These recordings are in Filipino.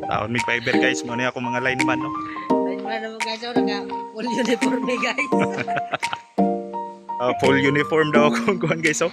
Taon mig fiber guys, mo ni ako mga lineman no. Lineman naman guys, ako naka full uniform ni guys. Full uniform daw ako kuan guys oh.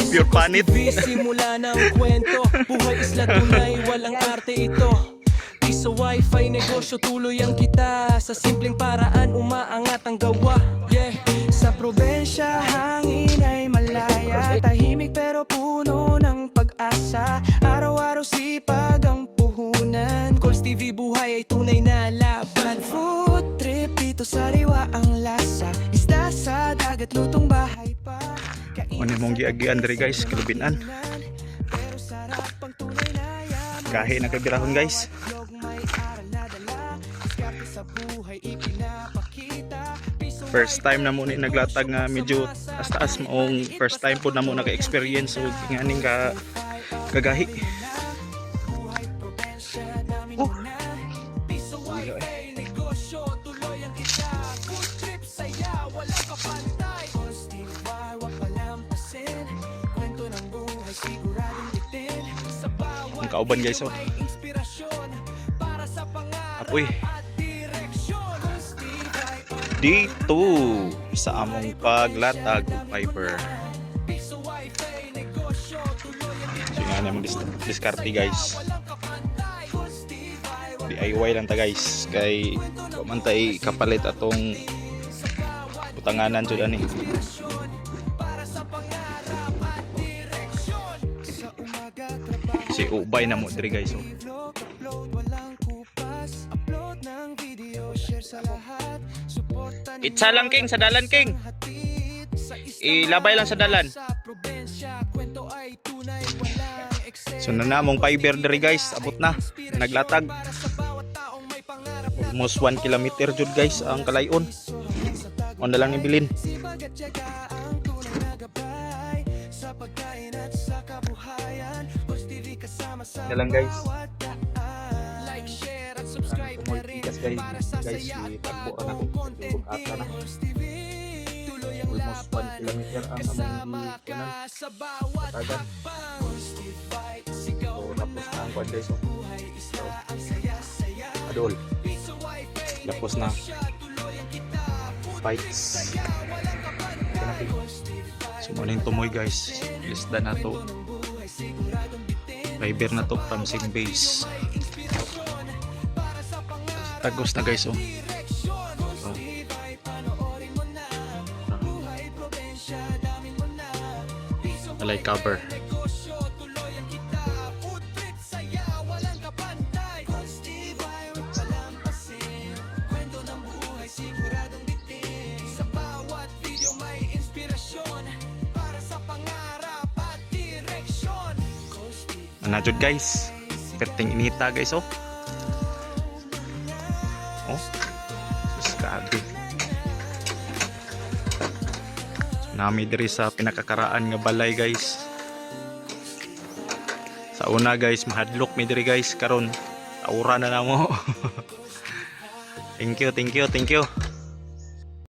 Pure panit. Simula ng kwento, buhay isla tunay, walang arte ito. Piso wifi, negosyo tuloy ang kita. Sa simpleng paraan, umaangat ang gawa. Yeah. Sa probensya, hangin ay malaya. Tahimik pero puno ng pag-asa. Araw-araw sipag ang puhunan. Calls TV, buhay ay tunay na laban. Food trip, dito sariwa ang lasa. Isda sa dagat, lutong bahay pa. Ano mong giagian diri guys, kalubinan. Kahe na kabirahon guys. First time na mo ni naglatag nga medyo taas-taas maong first time po na mo naka-experience so nganing ka kagahi. Ang kauban guys oh. Apoy. Dito sa among paglatag og fiber. So nga naman diskarte guys. DIY lang ta guys kay pamantay kapalit atong butanganan jud ani. Si ubay na mo diri guys oh. Itsa lang king sa dalan king. Ilabay lang sa dalan. So na mong fiber diri guys, abot na. Naglatag. Almost 1 kilometer jud guys ang kalayon. On na lang ni bilin. Dalang guys. Guys, itagbo na ako ata na almost 1 kilometer ang among katagan. So tapos na ang quad guys so, adol tapos na fights so morning tumoy guys lista na to fiber na to from sing base. Tagos na guys oh. Alay cover. Anajud guys. Perting inita guys oh. Oh, sabi. So, nami diri sa pinakakaraan nga balay guys. Sa una guys, mahadlok mi diri guys karon. Taura na namo. Thank you.